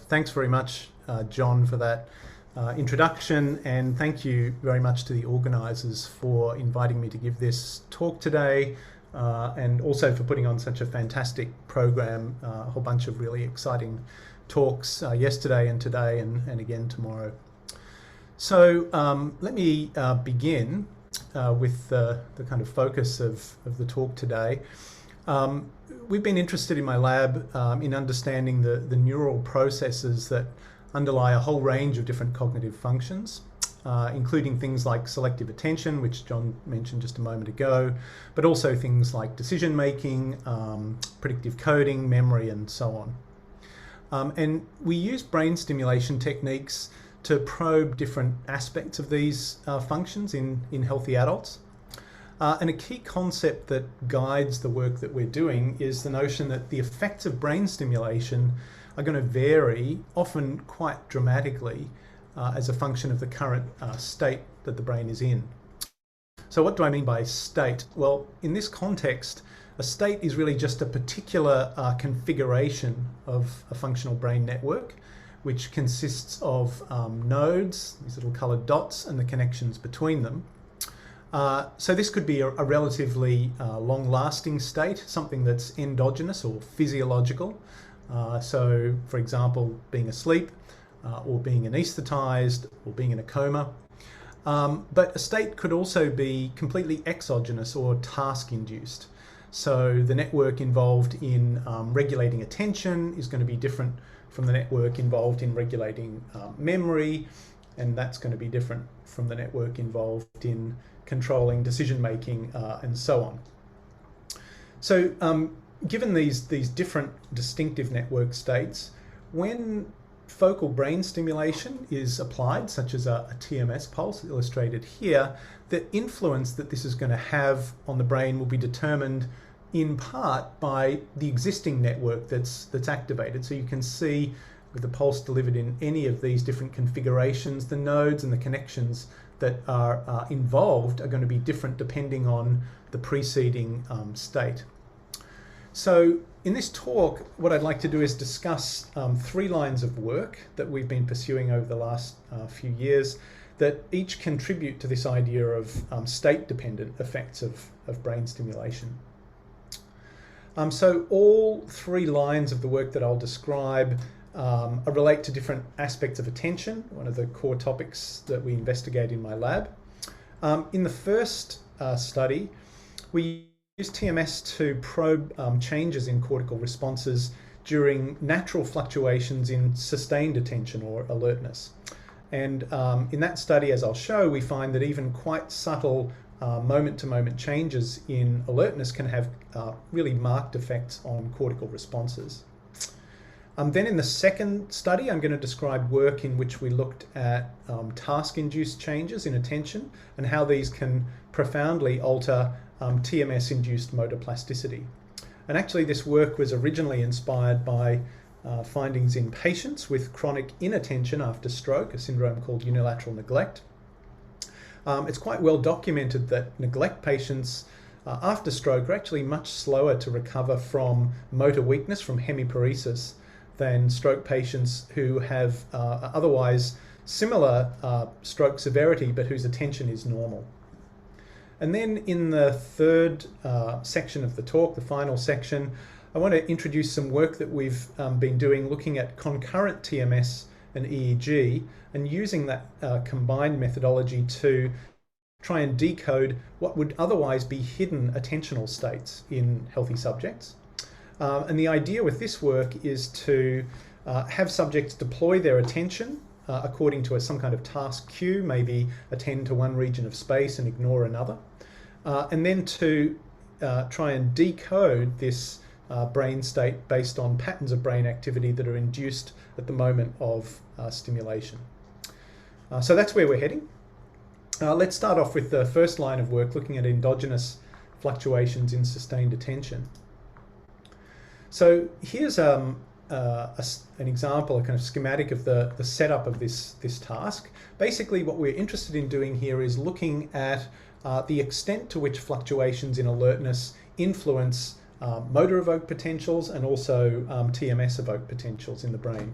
Thanks very much, John, for that introduction, and thank you very much to the organisers for inviting me to give this talk today, and also for putting on such a fantastic program, a whole bunch of really exciting talks yesterday and today and again tomorrow. So let me begin with the kind of focus of the talk today. We've been interested in my lab in understanding the neural processes that underlie a whole range of different cognitive functions, including things like selective attention, which John mentioned just a moment ago, but also things like decision making, predictive coding, memory, and so on. And we use brain stimulation techniques to probe different aspects of these functions in healthy adults. And a key concept that guides the work that we're doing is the notion that the effects of brain stimulation are going to vary, often quite dramatically, as a function of the current state that the brain is in. So what do I mean by state? Well, in this context, a state is really just a particular configuration of a functional brain network, which consists of nodes, these little coloured dots, and the connections between them. So this could be a relatively long-lasting state, something that's endogenous or physiological. So, for example, being asleep, or being anaesthetised, or being in a coma. But a state could also be completely exogenous or task-induced. So the network involved in regulating attention is going to be different from the network involved in regulating memory, and that's going to be different from the network involved in controlling decision making and so on. So given these different distinctive network states, when focal brain stimulation is applied, such as a TMS pulse illustrated here, the influence that this is going to have on the brain will be determined in part by the existing network that's activated. So you can see with the pulse delivered in any of these different configurations, the nodes and the connections that are involved are going to be different depending on the preceding state. So in this talk, what I'd like to do is discuss 3 lines of work that we've been pursuing over the last few years that each contribute to this idea of state-dependent effects of brain stimulation. So all 3 lines of the work that I'll describe relate to different aspects of attention, one of the core topics that we investigate in my lab. In the first study, we use TMS to probe changes in cortical responses during natural fluctuations in sustained attention or alertness. And in that study, as I'll show, we find that even quite subtle moment-to-moment changes in alertness can have really marked effects on cortical responses. Then in the second study, I'm going to describe work in which we looked at task-induced changes in attention and how these can profoundly alter TMS-induced motor plasticity. And actually this work was originally inspired by findings in patients with chronic inattention after stroke, a syndrome called unilateral neglect. It's quite well documented that neglect patients after stroke are actually much slower to recover from motor weakness, from hemiparesis, than stroke patients who have otherwise similar stroke severity but whose attention is normal. And then in the third section of the talk, the final section, I want to introduce some work that we've been doing looking at concurrent TMS and EEG and using that combined methodology to try and decode what would otherwise be hidden attentional states in healthy subjects. And the idea with this work is to have subjects deploy their attention according to some kind of task cue, maybe attend to one region of space and ignore another, and then to try and decode this brain state based on patterns of brain activity that are induced at the moment of stimulation. So that's where we're heading. Let's start off with the first line of work, looking at endogenous fluctuations in sustained attention. So here's an example, a kind of schematic of the setup of this task. Basically what we're interested in doing here is looking at the extent to which fluctuations in alertness influence motor evoked potentials and also TMS evoked potentials in the brain.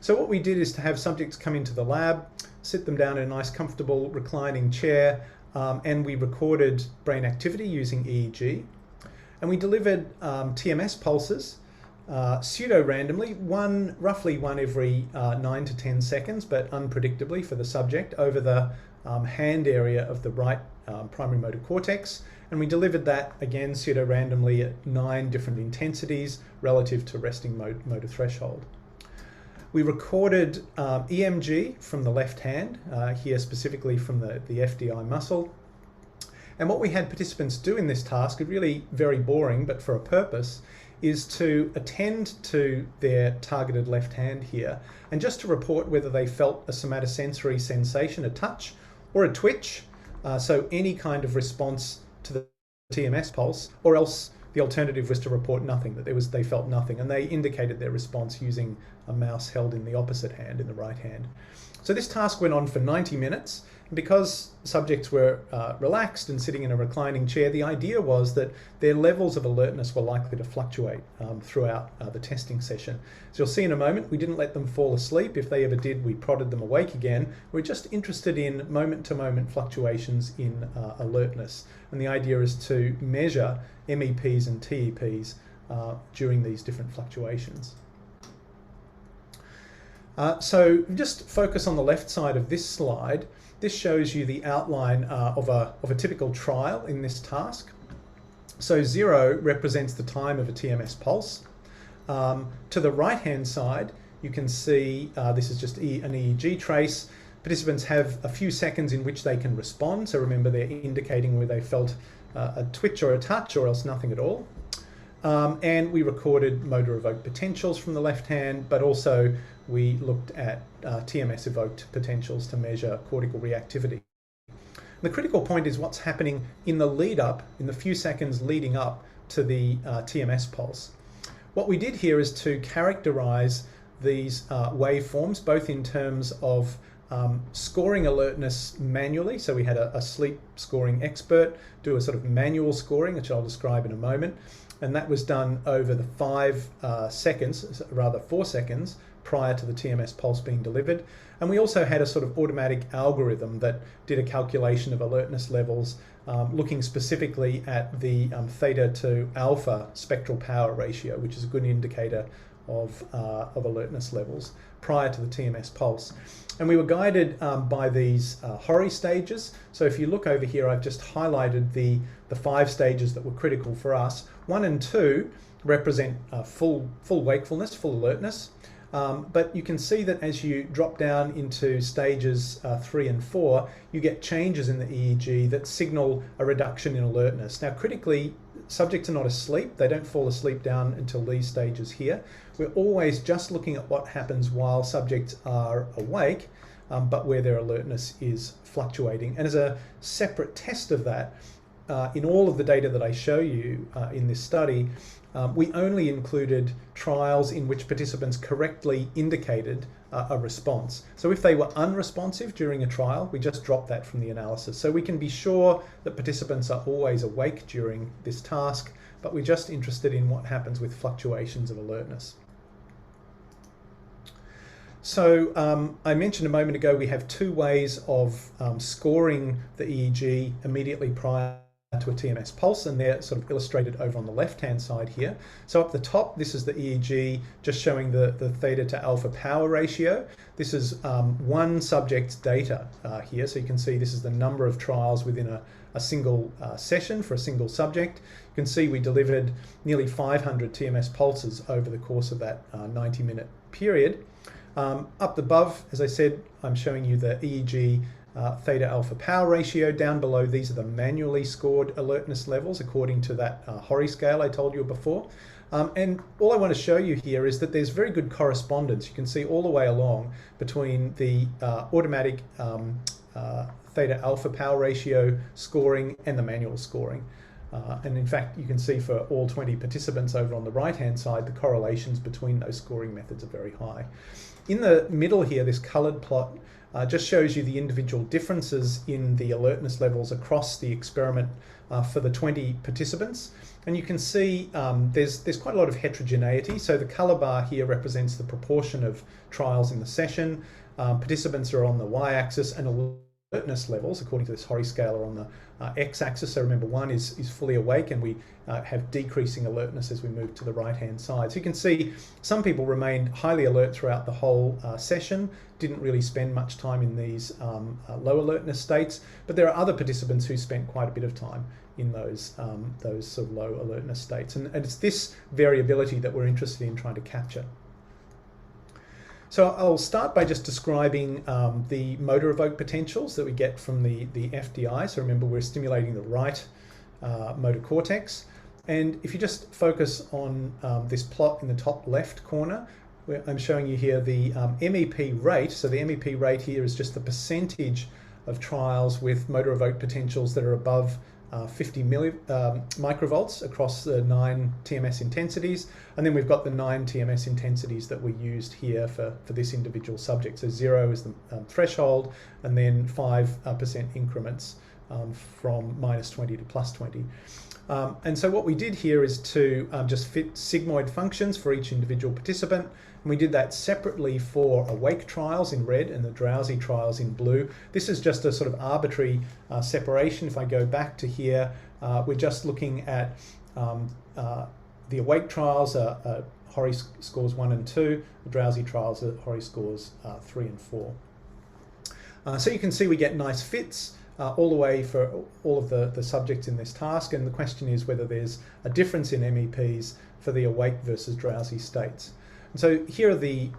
So what we did is to have subjects come into the lab, sit them down in a nice comfortable reclining chair, and we recorded brain activity using EEG. And we delivered TMS pulses pseudo-randomly, roughly one every 9 to 10 seconds, but unpredictably for the subject, over the hand area of the right primary motor cortex. And we delivered that again pseudo-randomly at 9 different intensities relative to resting motor threshold. We recorded EMG from the left hand, here specifically from the FDI muscle. And what we had participants do in this task, really very boring, but for a purpose, is to attend to their targeted left hand here and just to report whether they felt a somatosensory sensation, a touch or a twitch, so any kind of response to the TMS pulse, or else the alternative was to report nothing, that they felt nothing, and they indicated their response using a mouse held in the opposite hand, in the right hand. So this task went on for 90 minutes. And because subjects were relaxed and sitting in a reclining chair, the idea was that their levels of alertness were likely to fluctuate throughout the testing session. So you'll see in a moment, we didn't let them fall asleep. If they ever did, we prodded them awake again. We're just interested in moment-to-moment fluctuations in alertness. And the idea is to measure MEPs and TEPs during these different fluctuations. So just focus on the left side of this slide. This shows you the outline of a typical trial in this task. So 0 represents the time of a TMS pulse. To the right-hand side, you can see this is just an EEG trace. Participants have a few seconds in which they can respond. So remember, they're indicating where they felt a twitch or a touch, or else nothing at all. And we recorded motor evoked potentials from the left hand, but also we looked at TMS evoked potentials to measure cortical reactivity. The critical point is what's happening in the lead up, in the few seconds leading up to the TMS pulse. What we did here is to characterize these waveforms, both in terms of scoring alertness manually. So we had a sleep scoring expert do a sort of manual scoring, which I'll describe in a moment. And that was done over the 4 seconds prior to the TMS pulse being delivered. And we also had a sort of automatic algorithm that did a calculation of alertness levels, looking specifically at the theta to alpha spectral power ratio, which is a good indicator of alertness levels prior to the TMS pulse. And we were guided by these HORI stages. So if you look over here, I've just highlighted the 5 stages that were critical for us. 1 and 2 represent full wakefulness, full alertness. But you can see that as you drop down into stages 3 and 4, you get changes in the EEG that signal a reduction in alertness. Now, critically, subjects are not asleep. They don't fall asleep down until these stages here. We're always just looking at what happens while subjects are awake, but where their alertness is fluctuating. And as a separate test of that, in all of the data that I show you in this study, we only included trials in which participants correctly indicated a response. So if they were unresponsive during a trial, we just dropped that from the analysis. So we can be sure that participants are always awake during this task, but we're just interested in what happens with fluctuations of alertness. So I mentioned a moment ago we have 2 ways of scoring the EEG immediately prior to a TMS pulse, and they're sort of illustrated over on the left-hand side here. So up the top, this is the EEG, just showing the theta to alpha power ratio. This is one subject's data here, so you can see this is the number of trials within a single session for a single subject. You can see we delivered nearly 500 TMS pulses over the course of that 90-minute period. Up above, as I said, I'm showing you the EEG theta alpha power ratio. Down below, these are the manually scored alertness levels according to that HORI scale I told you before. And all I want to show you here is that there's very good correspondence. You can see all the way along between the automatic theta alpha power ratio scoring and the manual scoring. And in fact, you can see for all 20 participants over on the right-hand side, the correlations between those scoring methods are very high. In the middle here, this colored plot just shows you the individual differences in the alertness levels across the experiment for the 20 participants. And you can see there's quite a lot of heterogeneity. So the color bar here represents the proportion of trials in the session. Participants are on the y-axis, and alertness levels, according to this Horry scale, are on the x-axis. So remember, 1 is fully awake, and we have decreasing alertness as we move to the right-hand side. So you can see some people remained highly alert throughout the whole session, didn't really spend much time in these low alertness states, but there are other participants who spent quite a bit of time in those sort of low alertness states. And it's this variability that we're interested in trying to capture. So I'll start by just describing the motor evoked potentials that we get from the FDI. So remember, we're stimulating the right motor cortex. And if you just focus on this plot in the top left corner, where I'm showing you here the MEP rate. So the MEP rate here is just the percentage of trials with motor evoked potentials that are above 50 microvolts across the 9 TMS intensities, and then we've got the 9 TMS intensities that we used here for this individual subject. So 0 is the threshold, and then 5% increments from -20 to +20. And so what we did here is to just fit sigmoid functions for each individual participant. And we did that separately for awake trials in red and the drowsy trials in blue. This is just a sort of arbitrary separation. If I go back to here, we're just looking at the awake trials are Horry scores 1 and 2, the drowsy trials are Horry scores 3 and 4. So you can see we get nice fits all the way for all of the subjects in this task, and the question is whether there's a difference in MEPs for the awake versus drowsy states. And so here are the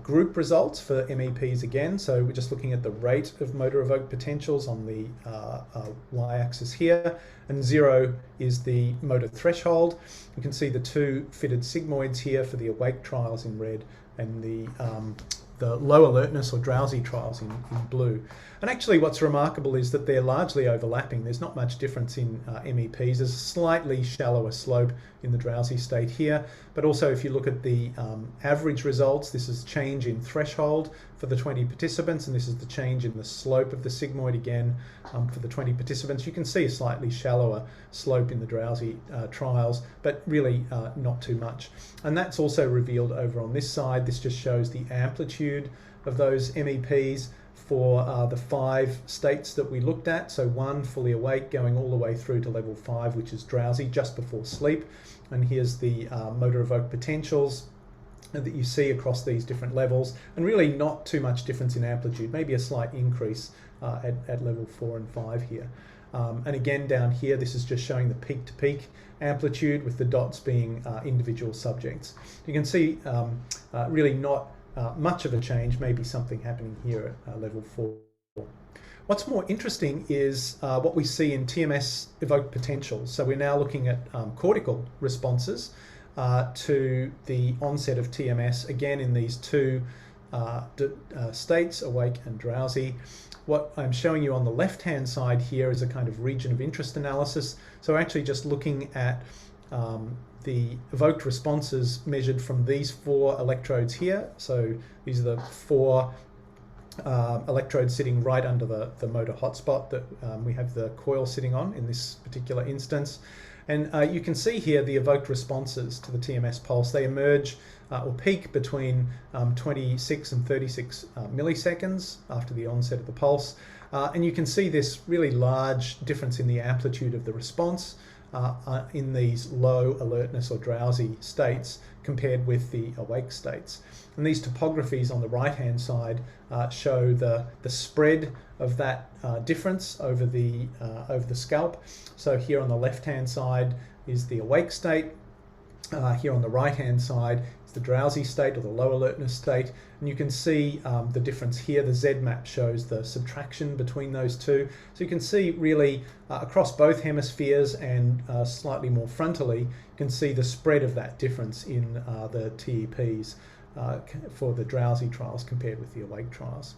group results for MEPs again. So we're just looking at the rate of motor evoked potentials on the y-axis here, and 0 is the motor threshold. You can see the 2 fitted sigmoids here for the awake trials in red, and the low alertness or drowsy trials in blue. And actually what's remarkable is that they're largely overlapping. There's not much difference in MEPs. There's a slightly shallower slope in the drowsy state here, but also if you look at the average results, this is change in threshold for the 20 participants, and this is the change in the slope of the sigmoid again for the 20 participants. You can see a slightly shallower slope in the drowsy trials, but really not too much. And that's also revealed over on this side. This just shows the amplitude of those MEPs for the 5 states that we looked at. So 1, fully awake, going all the way through to level 5, which is drowsy, just before sleep. And here's the motor evoked potentials that you see across these different levels, and really not too much difference in amplitude, maybe a slight increase at level 4 and 5 here. And again down here, this is just showing the peak-to-peak amplitude with the dots being individual subjects. You can see really not much of a change, maybe something happening here at level 4. What's more interesting is what we see in TMS evoked potentials. So we're now looking at cortical responses to the onset of TMS, again in these 2 states, awake and drowsy. What I'm showing you on the left-hand side here is a kind of region of interest analysis. So we're actually just looking at the evoked responses measured from these 4 electrodes here. So these are the 4 electrodes sitting right under the motor hotspot that we have the coil sitting on in this particular instance. And you can see here the evoked responses to the TMS pulse. They emerge or peak between 26 and 36 milliseconds after the onset of the pulse. And you can see this really large difference in the amplitude of the response in these low alertness or drowsy states compared with the awake states. And these topographies on the right-hand side show the spread of that difference over the scalp. So here on the left-hand side is the awake state. Here on the right-hand side is the drowsy state or the low alertness state. And you can see the difference here. The Z map shows the subtraction between those two. So you can see really across both hemispheres and slightly more frontally, you can see the spread of that difference in the TEPs for the drowsy trials compared with the awake trials.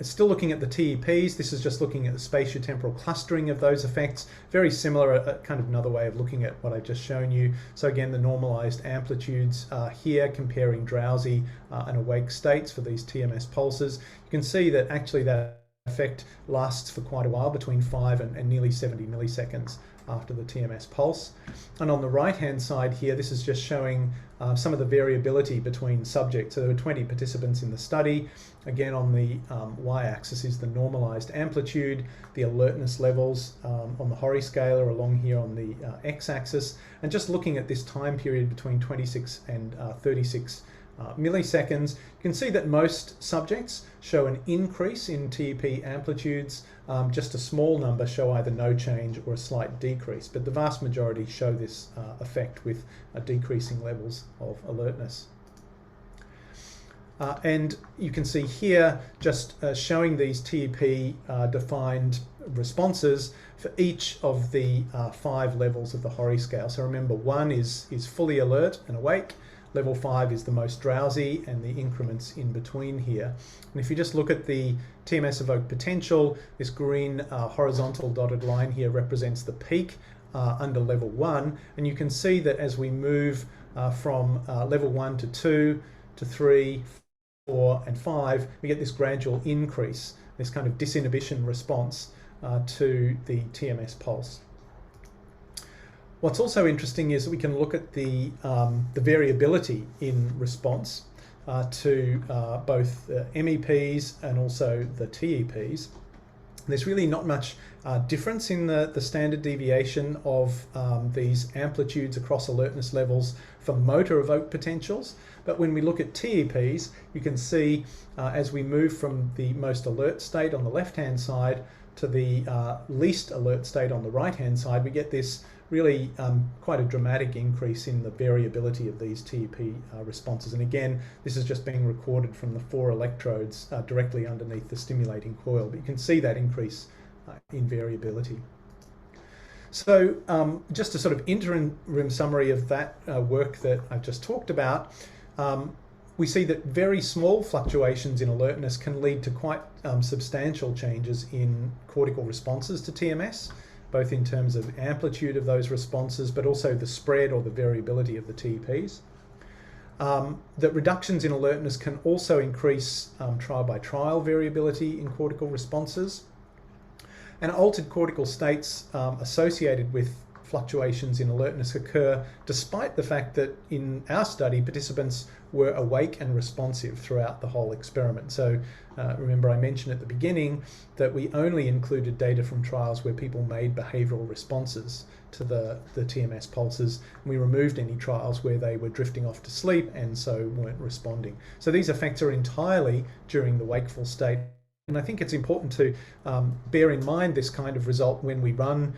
Still looking at the TEPs, this is just looking at the spatiotemporal clustering of those effects. Very similar, kind of another way of looking at what I've just shown you. So again, the normalized amplitudes here comparing drowsy and awake states for these TMS pulses. You can see that actually that effect lasts for quite a while, between 5 and nearly 70 milliseconds after the TMS pulse. And on the right-hand side here, this is just showing some of the variability between subjects. So there were 20 participants in the study. Again, on the y-axis is the normalized amplitude, the alertness levels on the Horry scale are along here on the x-axis. And just looking at this time period between 26 and 36 milliseconds, you can see that most subjects show an increase in TEP amplitudes. Just a small number show either no change or a slight decrease, but the vast majority show this effect with decreasing levels of alertness. And you can see here just showing these TEP defined responses for each of the 5 levels of the Horry scale. So remember, 1 is fully alert and awake. Level 5 is the most drowsy, and the increments in between here. And if you just look at the TMS evoked potential, this green horizontal dotted line here represents the peak under level 1. And you can see that as we move from level 1 to 2 to 3, 4 and 5, we get this gradual increase, this kind of disinhibition response to the TMS pulse. What's also interesting is that we can look at the variability in response to both the MEPs and also the TEPs. There's really not much difference in the standard deviation of these amplitudes across alertness levels for motor evoked potentials. But when we look at TEPs, you can see as we move from the most alert state on the left-hand side to the least alert state on the right-hand side, we get this really quite a dramatic increase in the variability of these TEP responses. And again, this is just being recorded from the 4 electrodes directly underneath the stimulating coil, but you can see that increase in variability. So just a sort of interim summary of that work that I've just talked about, we see that very small fluctuations in alertness can lead to quite substantial changes in cortical responses to TMS, both in terms of amplitude of those responses, but also the spread or the variability of the TEPs. That reductions in alertness can also increase trial-by-trial variability in cortical responses. And altered cortical states associated with fluctuations in alertness occur despite the fact that in our study, participants were awake and responsive throughout the whole experiment. So remember I mentioned at the beginning that we only included data from trials where people made behavioural responses to the TMS pulses. We removed any trials where they were drifting off to sleep and so weren't responding. So these effects are entirely during the wakeful state. And I think it's important to bear in mind this kind of result when we run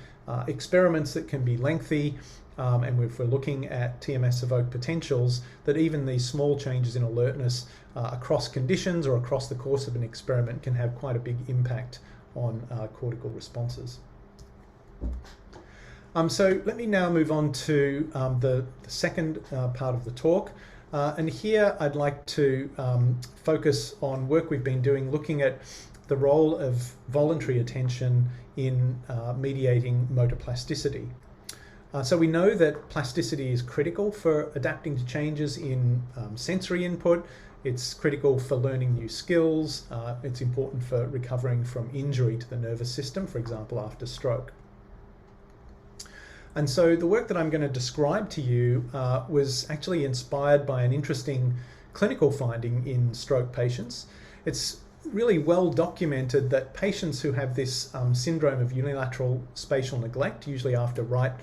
experiments that can be lengthy, and if we're looking at TMS evoked potentials, that even these small changes in alertness across conditions or across the course of an experiment can have quite a big impact on cortical responses. So let me now move on to the second part of the talk. And here I'd like to focus on work we've been doing looking at the role of voluntary attention in mediating motor plasticity. So we know that plasticity is critical for adapting to changes in sensory input. It's critical for learning new skills. It's important for recovering from injury to the nervous system, for example, after stroke. And so the work that I'm going to describe to you was actually inspired by an interesting clinical finding in stroke patients. It's really well documented that patients who have this syndrome of unilateral spatial neglect, usually after right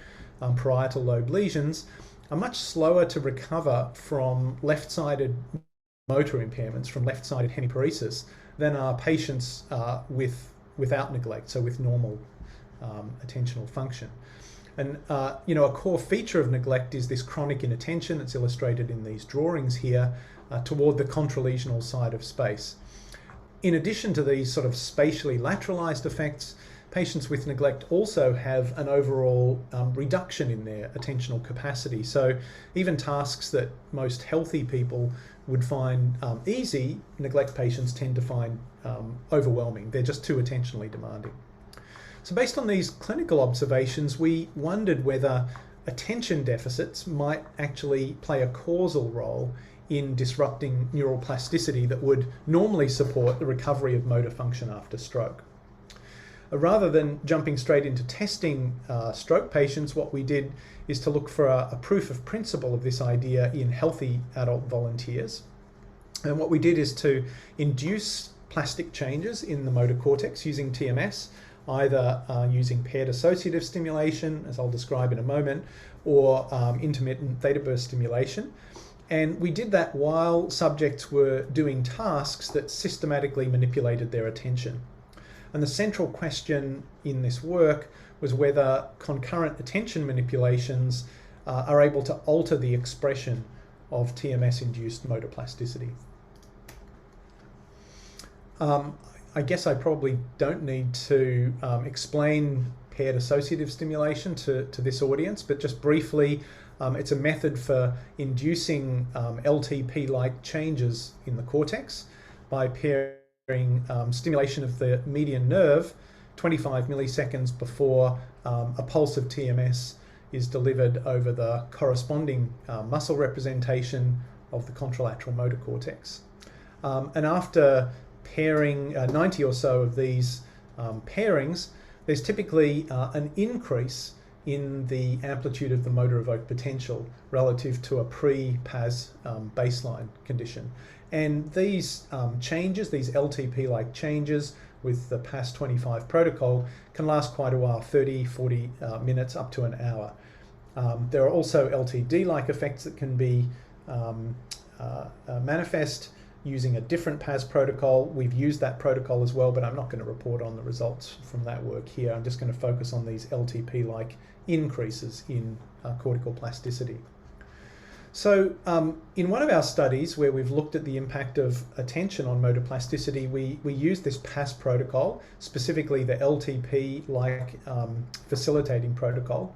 parietal lobe lesions, are much slower to recover from left-sided motor impairments, from left-sided hemiparesis, than are patients without neglect, so with normal attentional function. And you know, a core feature of neglect is this chronic inattention that's illustrated in these drawings here toward the contralesional side of space. In addition to these sort of spatially lateralized effects, patients with neglect also have an overall reduction in their attentional capacity. So even tasks that most healthy people would find easy, neglect patients tend to find overwhelming. They're just too attentionally demanding. So based on these clinical observations, we wondered whether attention deficits might actually play a causal role in disrupting neural plasticity that would normally support the recovery of motor function after stroke. Rather than jumping straight into testing stroke patients, what we did is to look for a proof of principle of this idea in healthy adult volunteers. And what we did is to induce plastic changes in the motor cortex using TMS, either using paired associative stimulation, as I'll describe in a moment, or intermittent theta burst stimulation. And we did that while subjects were doing tasks that systematically manipulated their attention. And the central question in this work was whether concurrent attention manipulations are able to alter the expression of TMS-induced motor plasticity. I guess I probably don't need to explain paired associative stimulation to this audience, but just briefly, it's a method for inducing LTP-like changes in the cortex by pairing stimulation of the median nerve 25 milliseconds before a pulse of TMS is delivered over the corresponding muscle representation of the contralateral motor cortex. And after pairing 90 or so of these pairings, there's typically an increase in the amplitude of the motor evoked potential relative to a pre-PAS baseline condition. And these changes, these LTP-like changes with the PAS-25 protocol can last quite a while, 30, 40 minutes up to an hour. There are also LTD-like effects that can be manifest using a different PAS protocol. We've used that protocol as well, but I'm not going to report on the results from that work here. I'm just going to focus on these LTP-like increases in cortical plasticity. So in one of our studies where we've looked at the impact of attention on motor plasticity, we used this PAS protocol, specifically the LTP-like facilitating protocol.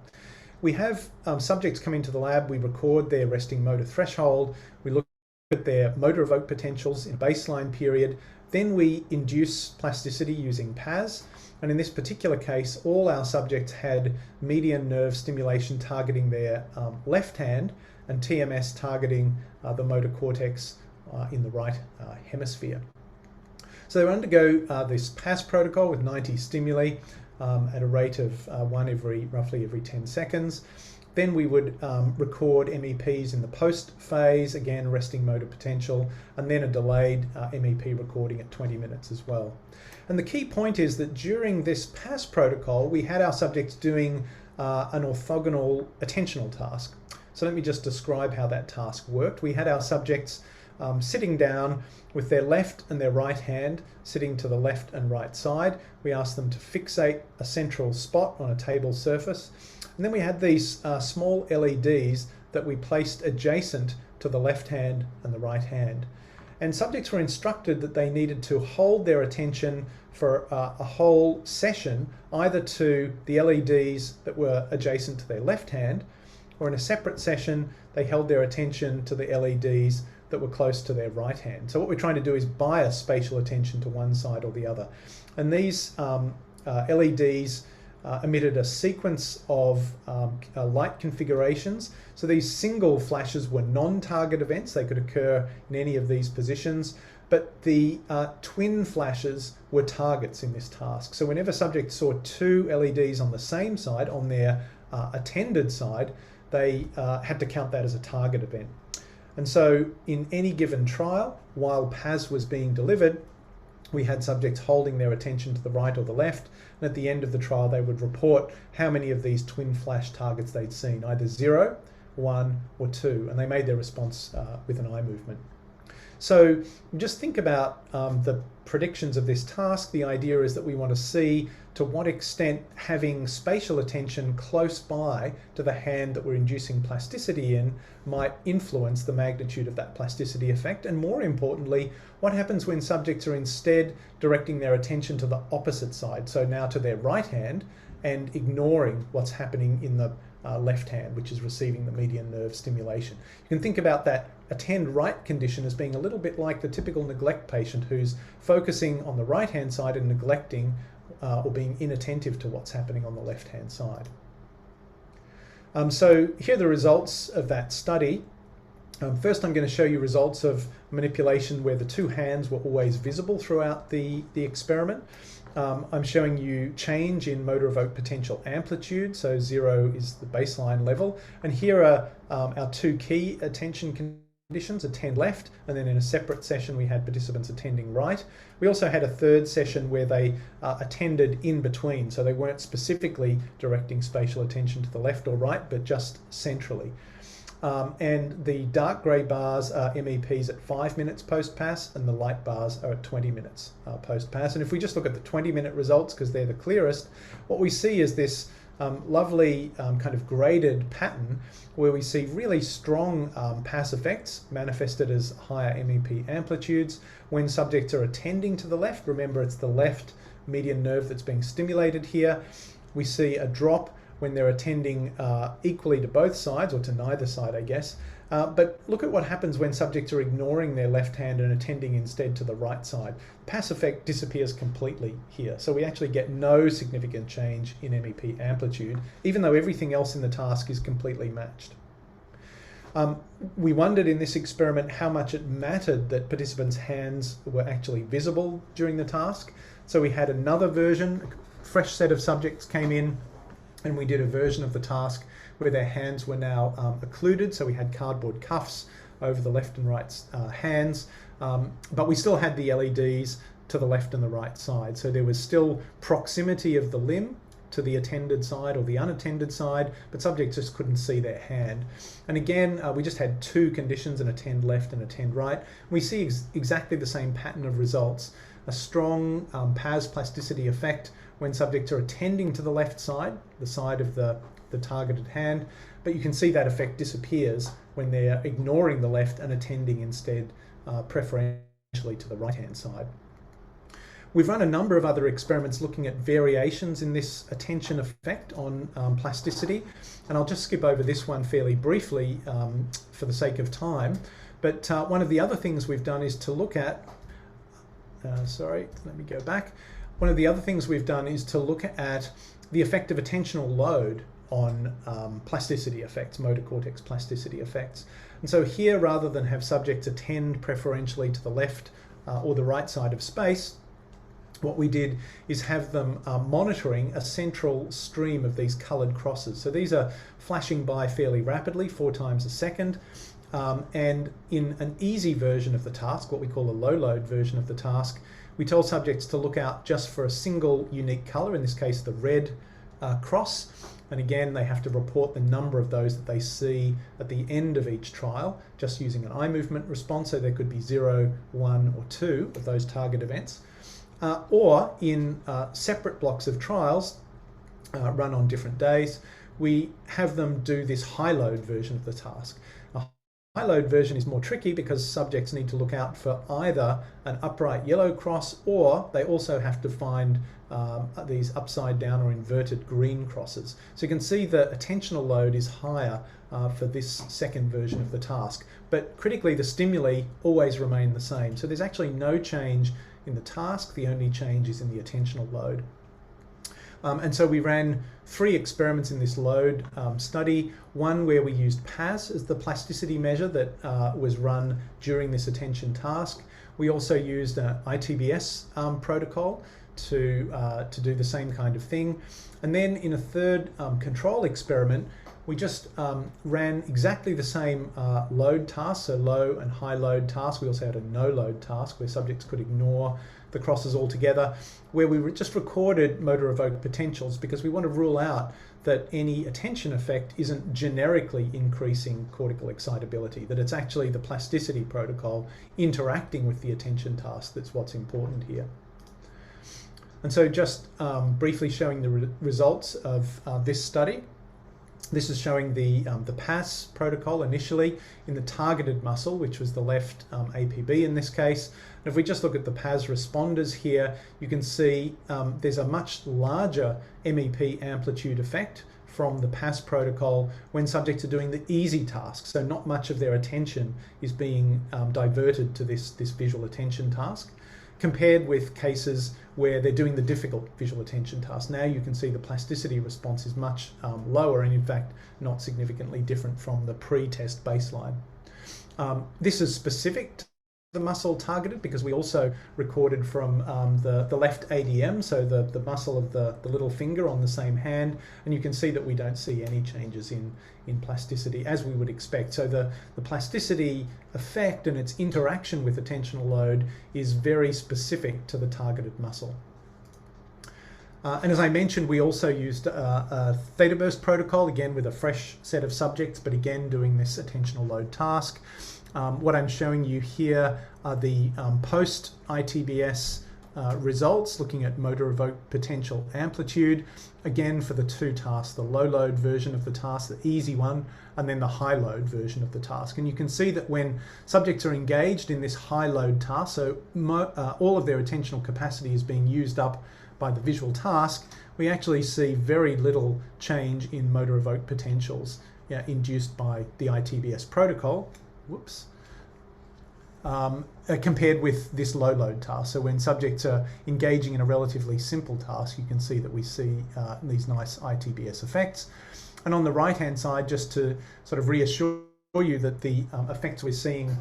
We have subjects come into the lab, we record their resting motor threshold, we look at their motor evoked potentials in baseline period, then we induce plasticity using PAS. And in this particular case, all our subjects had median nerve stimulation targeting their left hand and TMS targeting the motor cortex in the right hemisphere. So they undergo this PAS protocol with 90 stimuli at a rate of roughly every 10 seconds. Then we would record MEPs in the post phase, again resting motor potential, and then a delayed MEP recording at 20 minutes as well. And the key point is that during this PAS protocol, we had our subjects doing an orthogonal attentional task. So let me just describe how that task worked. We had our subjects sitting down with their left and their right hand sitting to the left and right side. We asked them to fixate a central spot on a table surface. And then we had these small LEDs that we placed adjacent to the left hand and the right hand. And subjects were instructed that they needed to hold their attention for a whole session, either to the LEDs that were adjacent to their left hand, or in a separate session, they held their attention to the LEDs that were close to their right hand. So what we're trying to do is bias spatial attention to one side or the other. And these LEDs emitted a sequence of light configurations. So these single flashes were non-target events. They could occur in any of these positions, but the twin flashes were targets in this task. So whenever subjects saw two LEDs on the same side, on their attended side, they had to count that as a target event. And so in any given trial, while PAS was being delivered, we had subjects holding their attention to the right or the left, and at the end of the trial they would report how many of these twin flash targets they'd seen, either 0, 1 or 2, and they made their response with an eye movement. So just think about the predictions of this task. The idea is that we want to see to what extent having spatial attention close by to the hand that we're inducing plasticity in might influence the magnitude of that plasticity effect, and more importantly, what happens when subjects are instead directing their attention to the opposite side, so now to their right hand, and ignoring what's happening in the left hand, which is receiving the median nerve stimulation. You can think about that attend right condition as being a little bit like the typical neglect patient who's focusing on the right hand side and neglecting or being inattentive to what's happening on the left hand side. So here are the results of that study. First, I'm going to show you results of manipulation where the two hands were always visible throughout the experiment. I'm showing you change in motor evoked potential amplitude, so 0 is the baseline level. And here are our two key attention conditions, attend left, and then in a separate session we had participants attending right. We also had a third session where they attended in between, so they weren't specifically directing spatial attention to the left or right, but just centrally. And the dark grey bars are MEPs at 5 minutes post-pass, and the light bars are at 20 minutes post-pass. And if we just look at the 20-minute results, because they're the clearest, what we see is this lovely kind of graded pattern where we see really strong pass effects manifested as higher MEP amplitudes when subjects are attending to the left. Remember, it's the left median nerve that's being stimulated here. We see a drop when they're attending equally to both sides, or to neither side, I guess. But look at what happens when subjects are ignoring their left hand and attending instead to the right side. Pass effect disappears completely here. So we actually get no significant change in MEP amplitude, even though everything else in the task is completely matched. We wondered in this experiment how much it mattered that participants' hands were actually visible during the task. So we had another version, a fresh set of subjects came in, and we did a version of the task where their hands were now occluded, so we had cardboard cuffs over the left and right hands, but we still had the LEDs to the left and the right side, so there was still proximity of the limb to the attended side or the unattended side, but subjects just couldn't see their hand. And again, we just had two conditions, an attend left and attend right. We see exactly the same pattern of results, a strong PAS plasticity effect when subjects are attending to the left side, the side of the targeted hand, but you can see that effect disappears when they're ignoring the left and attending instead, preferentially to the right-hand side. We've run a number of other experiments looking at variations in this attention effect on plasticity, and I'll just skip over this one fairly briefly for the sake of time. But one of the other things we've done is to look at, sorry, let me go back. One of the other things we've done is to look at the effect of attentional load on plasticity effects, motor cortex plasticity effects. And so here, rather than have subjects attend preferentially to the left or the right side of space, what we did is have them monitoring a central stream of these coloured crosses. So these are flashing by fairly rapidly, 4 times a second. And in an easy version of the task, what we call a low load version of the task, we tell subjects to look out just for a single unique colour, in this case the red cross. And again, they have to report the number of those that they see at the end of each trial, just using an eye movement response. So there could be 0, 1 or 2 of those target events. Or in separate blocks of trials run on different days, we have them do this high load version of the task. High load version is more tricky because subjects need to look out for either an upright yellow cross, or they also have to find these upside down or inverted green crosses. So you can see the attentional load is higher for this second version of the task, but critically the stimuli always remain the same. So there's actually no change in the task, the only change is in the attentional load. And so we ran 3 experiments in this load study, one where we used PAS as the plasticity measure that was run during this attention task. We also used an ITBS protocol to do the same kind of thing. And then in a third control experiment, we just ran exactly the same load task, so low and high load task. We also had a no load task where subjects could ignore the crosses altogether, where we just recorded motor evoked potentials because we want to rule out that any attention effect isn't generically increasing cortical excitability, that it's actually the plasticity protocol interacting with the attention task that's what's important here. And so just briefly showing the results of this study. This is showing the PAS protocol initially in the targeted muscle, which was the left APB in this case. And if we just look at the PAS responders here, you can see there's a much larger MEP amplitude effect from the PAS protocol when subjects are doing the easy task. So not much of their attention is being diverted to this visual attention task, compared with cases where they're doing the difficult visual attention task. Now you can see the plasticity response is much lower and in fact not significantly different from the pre-test baseline. This is specific to the muscle targeted because we also recorded from the left ADM, so the muscle of the little finger on the same hand, and you can see that we don't see any changes in plasticity as we would expect. So the plasticity effect and its interaction with attentional load is very specific to the targeted muscle. And as I mentioned, we also used a theta burst protocol, again with a fresh set of subjects, but again doing this attentional load task. What I'm showing you here are the post-ITBS results, looking at motor evoked potential amplitude, again for the two tasks, the low load version of the task, the easy one, and then the high load version of the task. And you can see that when subjects are engaged in this high load task, so all of their attentional capacity is being used up by the visual task, we actually see very little change in motor evoked potentials induced by the ITBS protocol. Whoops. Compared with this low load task. So when subjects are engaging in a relatively simple task, you can see that we see these nice ITBS effects. And on the right hand side, just to sort of reassure you that the effects we're seeing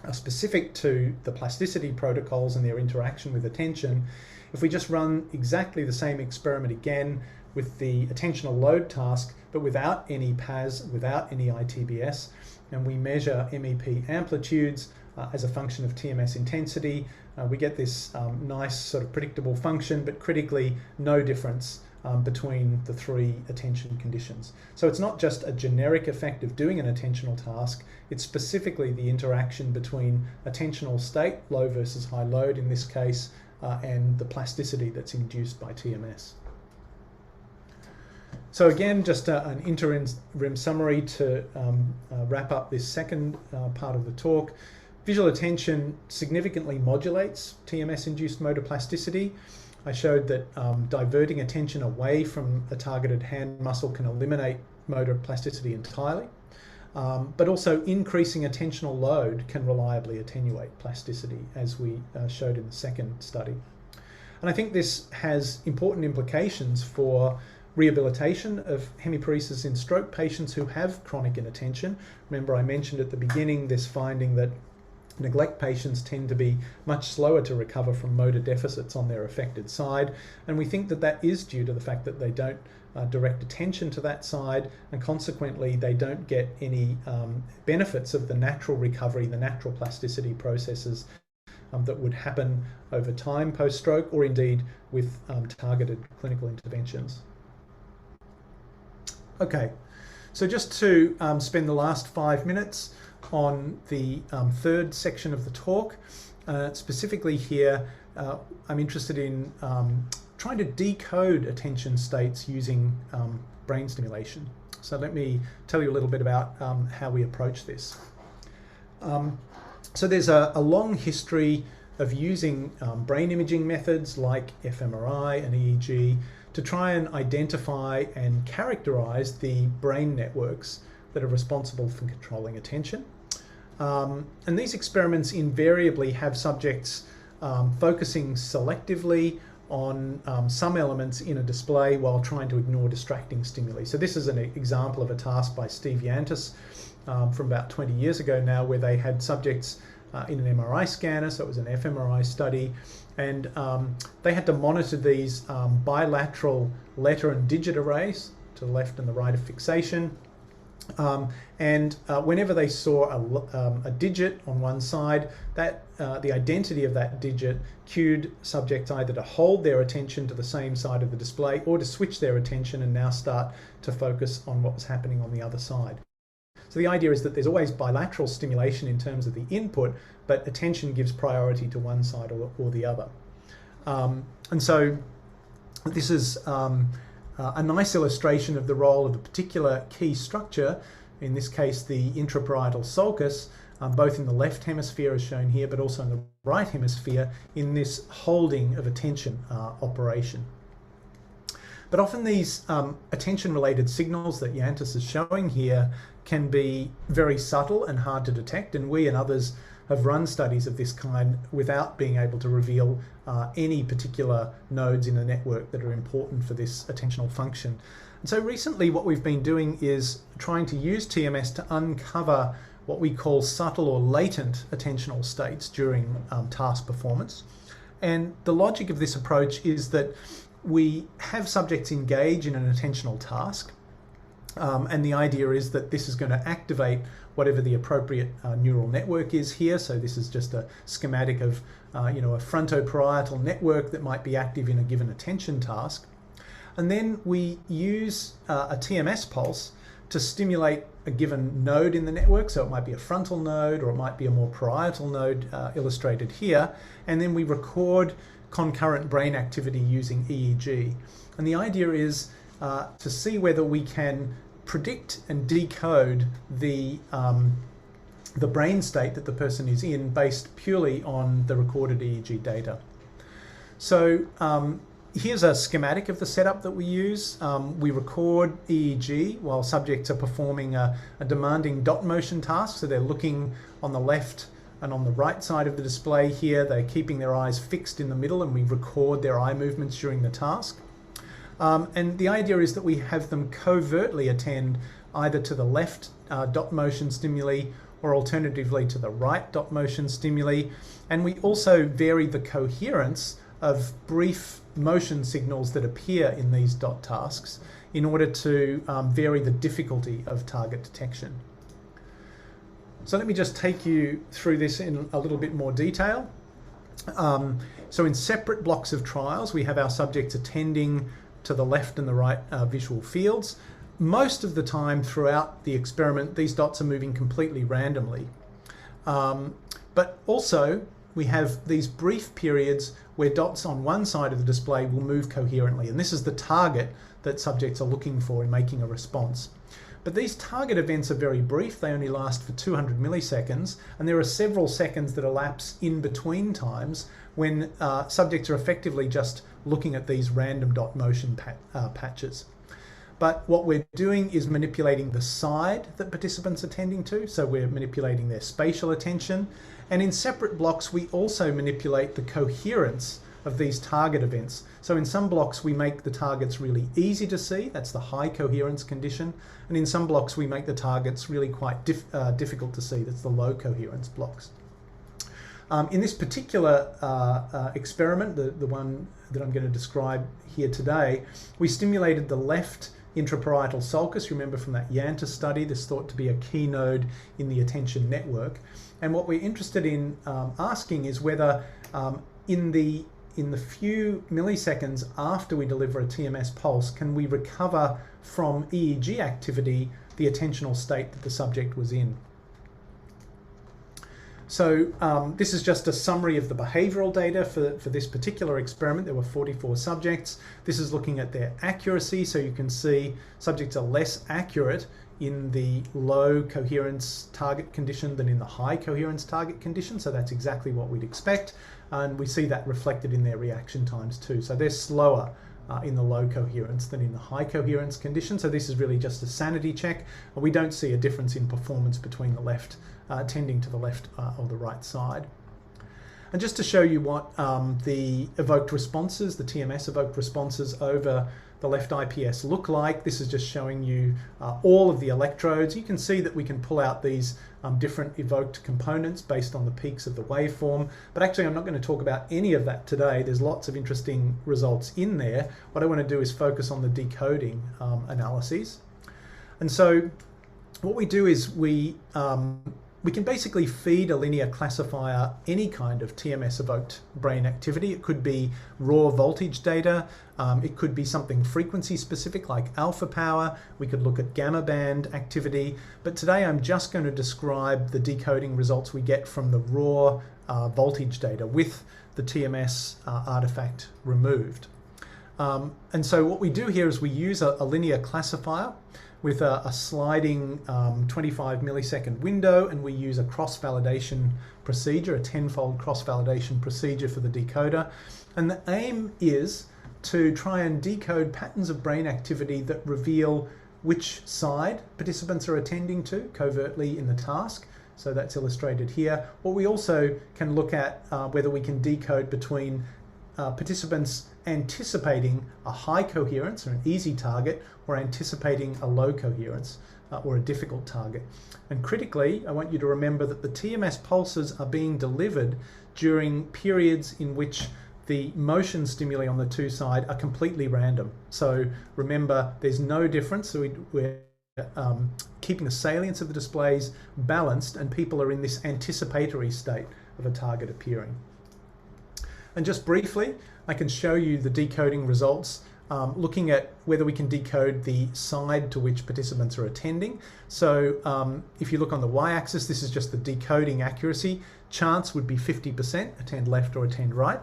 are specific to the plasticity protocols and their interaction with attention, if we just run exactly the same experiment again with the attentional load task, but without any PAS, without any ITBS, and we measure MEP amplitudes as a function of TMS intensity, we get this nice sort of predictable function, but critically no difference between the three attention conditions. So it's not just a generic effect of doing an attentional task, it's specifically the interaction between attentional state, low versus high load in this case, and the plasticity that's induced by TMS. So again, just an interim summary to wrap up this second part of the talk. Visual attention significantly modulates TMS-induced motor plasticity. I showed that diverting attention away from a targeted hand muscle can eliminate motor plasticity entirely, but also increasing attentional load can reliably attenuate plasticity, as we showed in the second study. And I think this has important implications for rehabilitation of hemiparesis in stroke patients who have chronic inattention. Remember, I mentioned at the beginning this finding that neglect patients tend to be much slower to recover from motor deficits on their affected side, and we think that that is due to the fact that they don't direct attention to that side, and consequently they don't get any benefits of the natural recovery, the natural plasticity processes that would happen over time post-stroke, or indeed with targeted clinical interventions. Okay, so just to spend the last 5 minutes on the third section of the talk, specifically here, I'm interested in trying to decode attention states using brain stimulation. So let me tell you a little bit about how we approach this. So there's a long history of using brain imaging methods like fMRI and EEG to try and identify and characterize the brain networks that are responsible for controlling attention. And these experiments invariably have subjects focusing selectively on some elements in a display while trying to ignore distracting stimuli. So this is an example of a task by Steve Yantis from about 20 years ago now, where they had subjects in an MRI scanner, so it was an fMRI study, and they had to monitor these bilateral letter and digit arrays to the left and the right of fixation. Whenever they saw a digit on one side, that the identity of that digit cued subjects either to hold their attention to the same side of the display or to switch their attention and now start to focus on what was happening on the other side. So the idea is that there's always bilateral stimulation in terms of the input, but attention gives priority to one side or the other. And so this is a nice illustration of the role of a particular key structure, in this case the intraparietal sulcus, both in the left hemisphere as shown here, but also in the right hemisphere, in this holding of attention operation. But often these attention-related signals that Yantis is showing here can be very subtle and hard to detect, and we and others have run studies of this kind without being able to reveal any particular nodes in a network that are important for this attentional function. And so recently what we've been doing is trying to use TMS to uncover what we call subtle or latent attentional states during task performance. And the logic of this approach is that we have subjects engage in an attentional task, and the idea is that this is going to activate whatever the appropriate neural network is here. So this is just a schematic of a frontoparietal network that might be active in a given attention task. And then we use a TMS pulse to stimulate a given node in the network. So it might be a frontal node, or it might be a more parietal node illustrated here. And then we record concurrent brain activity using EEG. And the idea is to see whether we can predict and decode the brain state that the person is in based purely on the recorded EEG data. So here's a schematic of the setup that we use. We record EEG while subjects are performing a demanding dot motion task. So they're looking on the left and on the right side of the display here. They're keeping their eyes fixed in the middle, and we record their eye movements during the task. And the idea is that we have them covertly attend either to the left dot motion stimuli, or alternatively to the right dot motion stimuli. And we also vary the coherence of brief motion signals that appear in these dot tasks in order to vary the difficulty of target detection. So let me just take you through this in a little bit more detail. So in separate blocks of trials, we have our subjects attending to the left and the right visual fields. Most of the time throughout the experiment, these dots are moving completely randomly. But also, we have these brief periods where dots on one side of the display will move coherently. And this is the target that subjects are looking for in making a response. But these target events are very brief. They only last for 200 milliseconds. And there are several seconds that elapse in between times when subjects are effectively just looking at these random dot motion patches. But what we're doing is manipulating the side that participants are tending to. So we're manipulating their spatial attention. And in separate blocks, we also manipulate the coherence of these target events. So in some blocks, we make the targets really easy to see. That's the high coherence condition. And in some blocks, we make the targets really quite difficult to see. That's the low coherence blocks. In this particular experiment, the one that I'm going to describe here today, we stimulated the left intraparietal sulcus. Remember from that Yanta study, this thought to be a key node in the attention network. And what we're interested in asking is whether in the few milliseconds after we deliver a TMS pulse, can we recover from EEG activity the attentional state that the subject was in. So this is just a summary of the behavioural data for this particular experiment. There were 44 subjects. This is looking at their accuracy. So you can see subjects are less accurate in the low coherence target condition than in the high coherence target condition. So that's exactly what we'd expect. And we see that reflected in their reaction times too. So they're slower in the low coherence than in the high coherence condition. So this is really just a sanity check. We don't see a difference in performance between the left, tending to the left or the right side. And just to show you what the evoked responses, the TMS evoked responses over the left IPS look like, this is just showing you all of the electrodes. You can see that we can pull out these different evoked components based on the peaks of the waveform, but actually I'm not going to talk about any of that today. There's lots of interesting results in there. What I want to do is focus on the decoding analyses. And so what we do is we can basically feed a linear classifier any kind of TMS evoked brain activity. It could be raw voltage data. It could be something frequency specific like alpha power. We could look at gamma band activity. But today I'm just going to describe the decoding results we get from the raw voltage data with the TMS artifact removed. And so what we do here is we use a linear classifier with a sliding 25 millisecond window, and we use a cross-validation procedure, a 10-fold cross-validation procedure for the decoder. And the aim is to try and decode patterns of brain activity that reveal which side participants are attending to covertly in the task. So that's illustrated here. Or we also can look at whether we can decode between participants anticipating a high coherence or an easy target, or anticipating a low coherence or a difficult target. And critically, I want you to remember that the TMS pulses are being delivered during periods in which the motion stimuli on the two sides are completely random. So remember, there's no difference. So we're keeping the salience of the displays balanced, and people are in this anticipatory state of a target appearing. And just briefly, I can show you the decoding results, looking at whether we can decode the side to which participants are attending. So if you look on the y-axis, this is just the decoding accuracy. Chance would be 50%, attend left or attend right.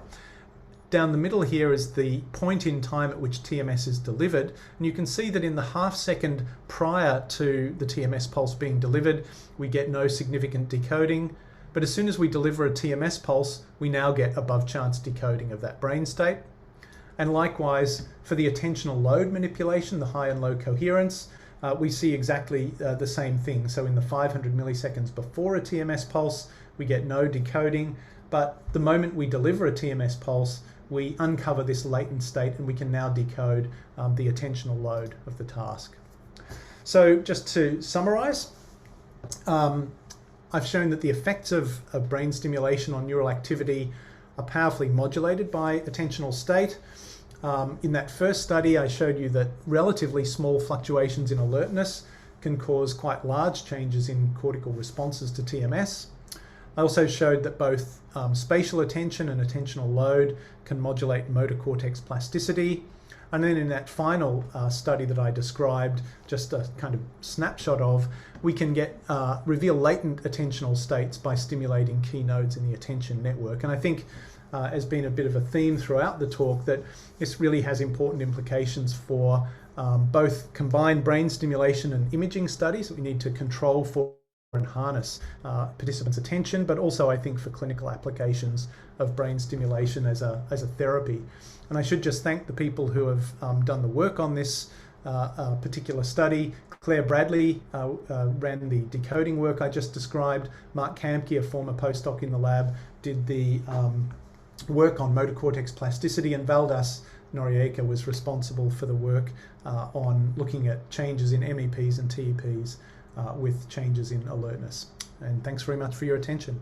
Down the middle here is the point in time at which TMS is delivered, and you can see that in the half second prior to the TMS pulse being delivered, we get no significant decoding. But as soon as we deliver a TMS pulse, we now get above chance decoding of that brain state. And likewise, for the attentional load manipulation, the high and low coherence, we see exactly the same thing. So in the 500 milliseconds before a TMS pulse, we get no decoding. But the moment we deliver a TMS pulse, we uncover this latent state, and we can now decode the attentional load of the task. So just to summarize, I've shown that the effects of brain stimulation on neural activity are powerfully modulated by attentional state. In that first study, I showed you that relatively small fluctuations in alertness can cause quite large changes in cortical responses to TMS. I also showed that both spatial attention and attentional load can modulate motor cortex plasticity. And then in that final study that I described, just a kind of snapshot of, we can reveal latent attentional states by stimulating key nodes in the attention network. And I think has been a bit of a theme throughout the talk that this really has important implications for both combined brain stimulation and imaging studies that we need to control for and harness participants' attention, but also I think for clinical applications of brain stimulation as a therapy. And I should just thank the people who have done the work on this particular study. Claire Bradley ran the decoding work I just described. Mark Kamke, a former postdoc in the lab, did the work on motor cortex plasticity, and Valdas Noriega was responsible for the work on looking at changes in MEPs and TEPs with changes in alertness. And thanks very much for your attention.